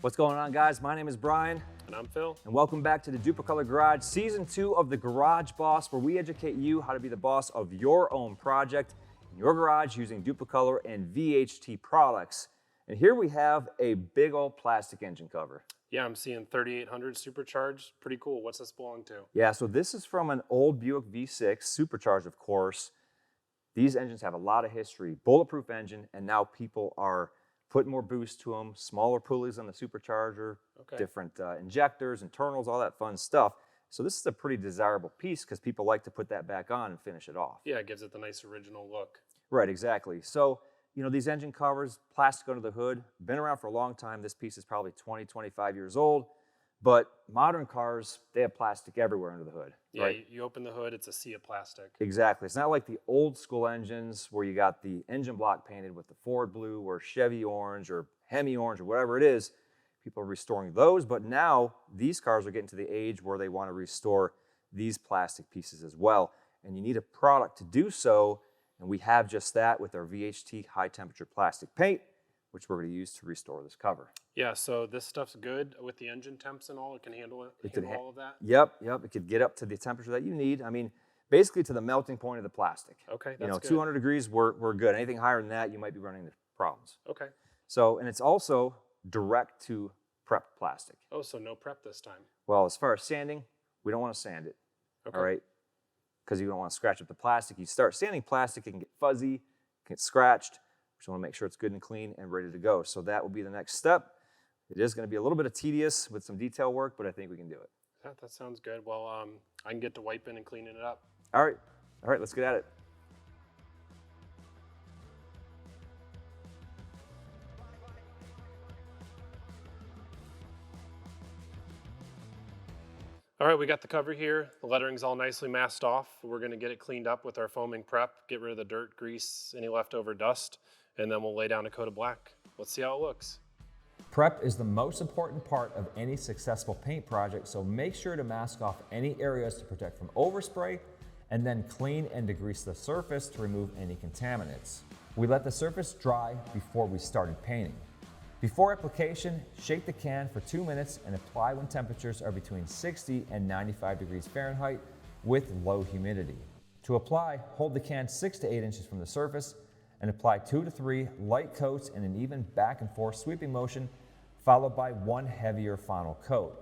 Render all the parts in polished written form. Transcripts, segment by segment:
What's going on, guys? My name is Brian. And I'm Phil. And welcome back to the Dupli-Color Garage, Season 2 of the Garage Boss, where we educate you how to be the boss of your own project in your garage using Dupli-Color and VHT products. And here we have a big old plastic engine cover. Yeah, I'm seeing 3800 Supercharged. Pretty cool. What's this belong to? Yeah, so this is from an old Buick V6, Supercharged, of course. These engines have a lot of history. Bulletproof engine, and now people are putting more boost to them, smaller pulleys on the supercharger, different injectors, internals, all that fun stuff. So this is a pretty desirable piece because people like to put that back on and finish it off. Yeah, it gives it the nice original look. Right, exactly. So, you know, these engine covers, plastic under the hood, been around for a long time. This piece is probably 20, 25 years old. But modern cars, they have plastic everywhere under the hood. Yeah, right? You open the hood, it's a sea of plastic. Exactly. It's not like the old school engines where you got the engine block painted with the Ford blue or Chevy orange or Hemi orange or whatever it is. People are restoring those, but now these cars are getting to the age where they want to restore these plastic pieces as well. And you need a product to do so, and we have just that with our VHT high temperature plastic paint, which we're going to use to restore this cover. Yeah, so this stuff's good with the engine temps and all. It can handle all of that? Yep. It could get up to the temperature that you need. I mean, basically to the melting point of the plastic. Okay, that's good. 200 degrees, we're good. Anything higher than that, you might be running into problems. Okay. So, and it's also direct to prep plastic. Oh, so no prep this time. Well, as far as sanding, we don't want to sand it. Okay. All right? Because you don't want to scratch up the plastic. You start sanding plastic, it can get fuzzy, it can get scratched. We just want to make sure it's good and clean and ready to go. So that will be the next step. It is going to be a little bit of tedious with some detail work, but I think we can do it. That sounds good. Well, I can get to wiping and cleaning it up. All right, let's get at it. All right, we got the cover here. The lettering's all nicely masked off. We're gonna get it cleaned up with our foaming prep, get rid of the dirt, grease, any leftover dust, and then we'll lay down a coat of black. Let's see how it looks. Prep is the most important part of any successful paint project, so make sure to mask off any areas to protect from overspray, and then clean and degrease the surface to remove any contaminants. We let the surface dry before we started painting. Before application, shake the can for 2 minutes and apply when temperatures are between 60 and 95 degrees Fahrenheit with low humidity. To apply, hold the can 6 to 8 inches from the surface and apply 2 to 3 light coats in an even back and forth sweeping motion, followed by one heavier final coat.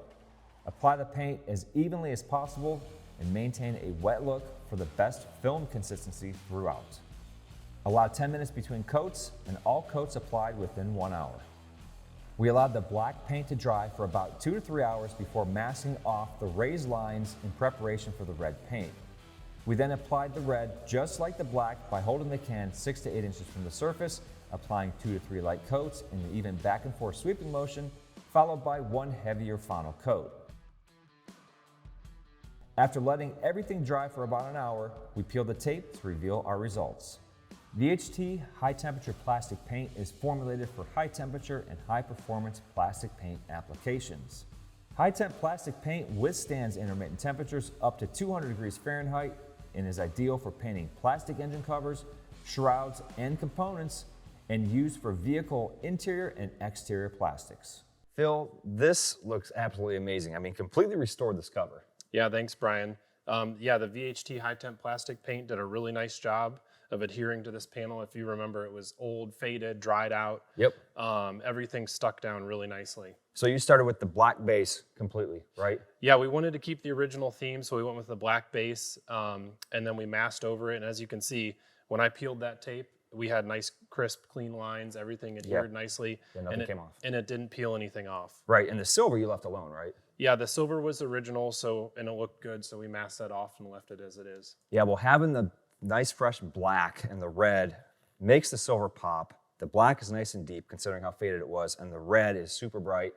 Apply the paint as evenly as possible and maintain a wet look for the best film consistency throughout. Allow 10 minutes between coats and all coats applied within 1 hour. We allowed the black paint to dry for about 2 to 3 hours before masking off the raised lines in preparation for the red paint. We then applied the red just like the black by holding the can 6 to 8 inches from the surface, applying 2 to 3 light coats in an even back and forth sweeping motion, followed by one heavier final coat. After letting everything dry for about an hour, we peeled the tape to reveal our results. VHT high temperature plastic paint is formulated for high temperature and high performance plastic paint applications. High temp plastic paint withstands intermittent temperatures up to 200 degrees Fahrenheit and is ideal for painting plastic engine covers, shrouds, and components, and used for vehicle interior and exterior plastics. Phil, this looks absolutely amazing. I mean, completely restored this cover. Yeah, thanks, Brian. Yeah, the VHT high temp plastic paint did a really nice job of adhering to this panel. If you remember, it was old, faded, dried out. Yep. Everything stuck down really nicely. So you started with the black base completely, right? Yeah, we wanted to keep the original theme, so we went with the black base, and then we masked over it. And as you can see, when I peeled that tape, we had nice, crisp, clean lines. Everything adhered nicely. Yeah, nothing came off. And it didn't peel anything off. Right, and the silver you left alone, right? Yeah, the silver was original, and it looked good, so we masked that off and left it as it is. Yeah, well, having the nice fresh black and the red makes the silver pop. The black is nice and deep considering how faded it was, and the red is super bright.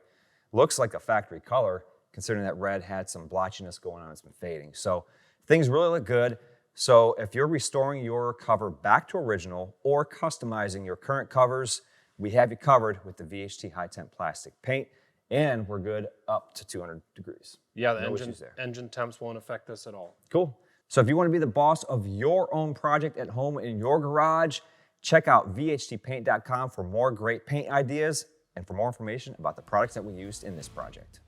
Looks like a factory color considering that red had some blotchiness going on. It's been fading. So things really look good. So if you're restoring your cover back to original or customizing your current covers, we have you covered with the VHT high temp plastic paint, and we're good up to 200 degrees. Yeah, the engine temps won't affect this at all. Cool. So if you want to be the boss of your own project at home in your garage, check out vhtpaint.com for more great paint ideas and for more information about the products that we used in this project.